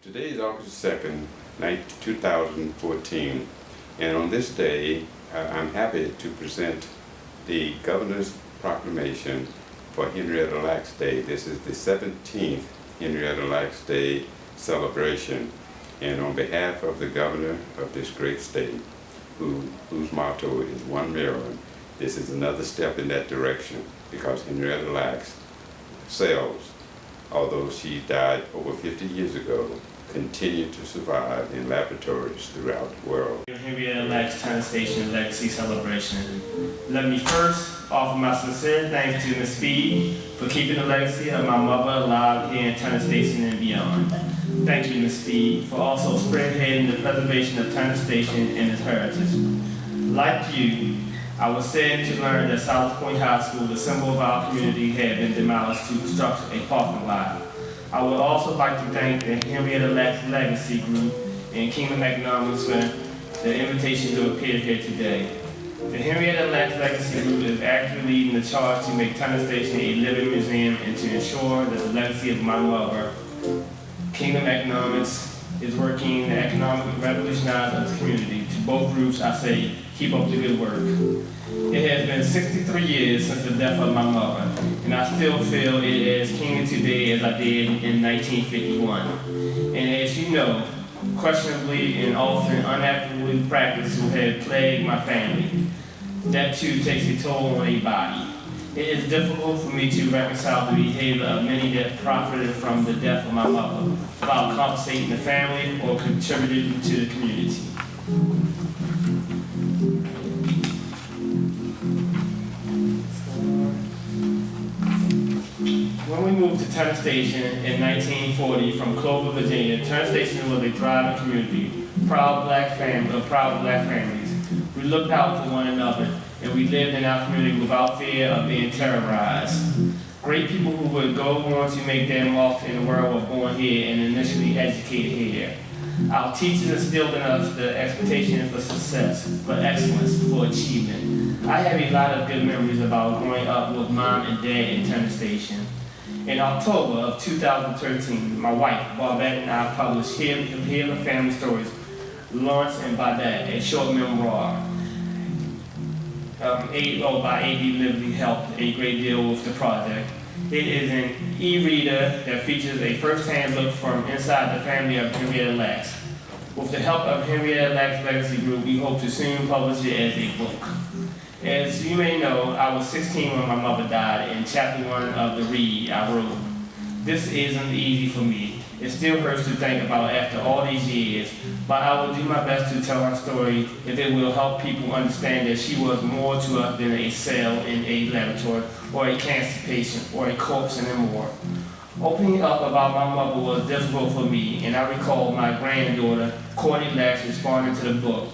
Today is August 2nd, 2014, and on this day I'm happy to present the Governor's Proclamation for Henrietta Lacks Day. This is the 17th Henrietta Lacks Day celebration, and on behalf of the Governor of this great state, whose motto is One Maryland, this is another step in that direction, because Henrietta Lacks cells, although she died over 50 years ago, continue to survive in laboratories throughout the world. Henrietta Lacks Turner Station Legacy Celebration. Let me first offer my sincere thanks to Ms. Speed for keeping the legacy of my mother alive here in Turner Station and beyond. Thank you, Ms. Speed, for also spearheading the preservation of Turner Station and its heritage. Like you, I was sad to learn that South Point High School, the symbol of our community, had been demolished to construct a parking lot. I would also like to thank the Henrietta Lacks Legacy Group and Kingdom Economics for the invitation to appear here today. The Henrietta Lacks Legacy Group is actively leading the charge to make Turner Station a living museum and to ensure that the legacy of my mother, Kingdom Economics, is working to economically revolutionize the community. To both groups, I say, keep up the good work. It has been 63 years since the death of my mother, and I still feel it as keenly today as I did in 1951. And as you know, questionably and often unethically practiced who have plagued my family, that too takes a toll on a body. It is difficult for me to reconcile the behavior of many that profited from the death of my mother without compensating the family or contributing to the community. When we moved to Turner Station in 1940 from Clover, Virginia, Turner Station was a thriving community, proud black families. We looked out for one another, and we lived in our community without fear of being terrorized. Great people who would go on to make their mark in the world were born here and initially educated here. Our teachers instilled in us the expectation for success, for excellence, for achievement. I have a lot of good memories about growing up with Mom and Dad in Turner Station. In October of 2013, my wife, Barbette, and I published Hear the Family Stories, Lawrence and Barbette, a short memoir. By A.D. Liberty helped a great deal with the project. It is an e-reader that features a first-hand look from inside the family of Henrietta Lacks. With the help of Henrietta Lacks Legacy Group, we hope to soon publish it as a book. As you may know, I was 16 when my mother died, and chapter 1 of the read I wrote. This isn't easy for me. It still hurts to think about after all these years, but I will do my best to tell her story if it will help people understand that she was more to us than a cell in a laboratory, or a cancer patient, or a corpse anymore. Opening up about my mother was difficult for me, and I recall my granddaughter, Courtney Lacks, responding to the book.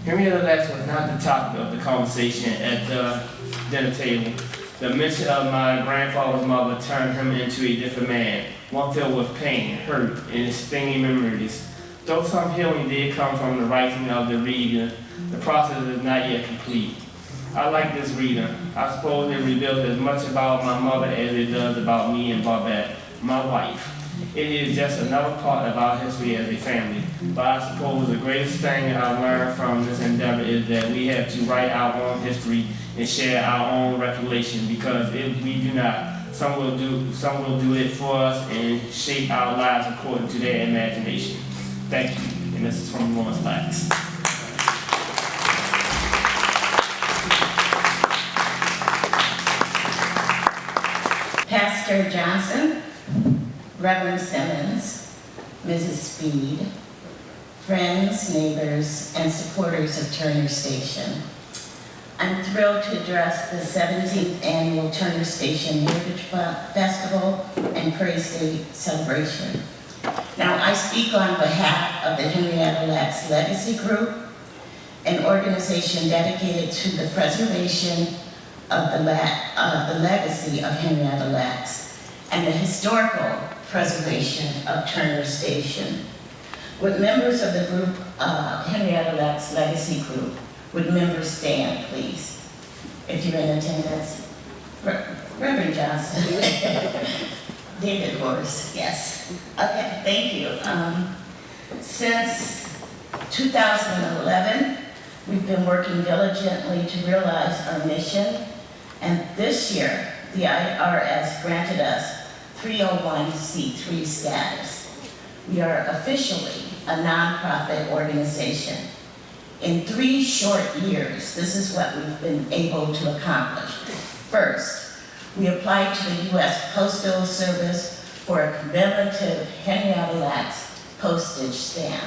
Henrietta Lacks was not the topic of the conversation at the dinner table. The mention of my grandfather's mother turned him into a different man, one filled with pain, hurt, and stinging memories. Though some healing did come from the writing of the reader, the process is not yet complete. I like this reader. I suppose it reveals as much about my mother as it does about me and Barbette, my wife. It is just another part of our history as a family. But I suppose the greatest thing I learned from this endeavor is that we have to write our own history and share our own recollection, because if we do not, some will do it for us and shape our lives according to their imagination. Thank you. And this is from Lawrence Lacks. Pastor Johnson, Reverend Simmons, Mrs. Speed, friends, neighbors, and supporters of Turner Station. I'm thrilled to address the 17th Annual Turner Station Heritage Festival and Praise Day celebration. Now, I speak on behalf of the Henrietta Lacks Legacy Group, an organization dedicated to the preservation of the legacy of Henrietta Lacks and the historical preservation of Turner Station. Would members of the group, Henrietta Lacks Legacy Group, would members stand, please, if you're in attendance? Reverend Johnson. David Horse, yes. Okay, thank you. Since 2011, we've been working diligently to realize our mission, and this year, the IRS granted us 301c3 status. We are officially a nonprofit organization. In 3 short years, this is what we've been able to accomplish. First, we applied to the U.S. Postal Service for a commemorative Henrietta Lacks postage stamp.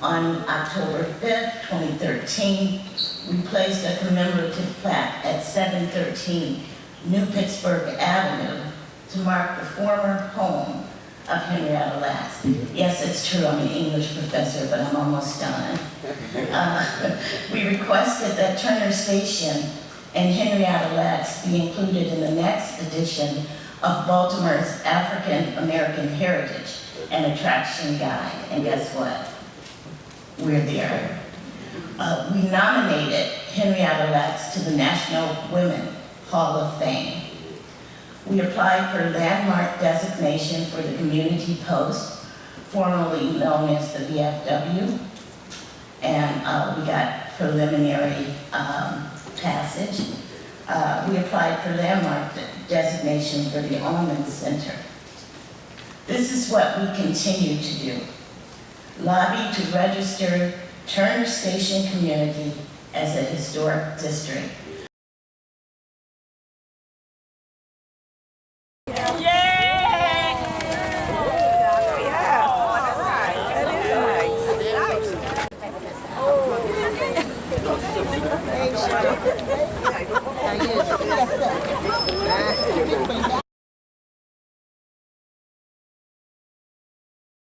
On October 5th, 2013, we placed a commemorative plaque at 713 New Pittsburgh Avenue to mark the former home of Henrietta Lacks. Yes, it's true, I'm an English professor, but I'm almost done. We requested that Turner Station and Henrietta Lacks be included in the next edition of Baltimore's African American Heritage and Attraction Guide. And guess what? We're there. We nominated Henrietta Lacks to the National Women Hall of Fame. We applied for landmark designation for the Community Post, formerly known as the VFW, and we got preliminary passage. We applied for landmark designation for the Allman Center. This is what we continue to do. Lobby to register Turner Station community as a historic district.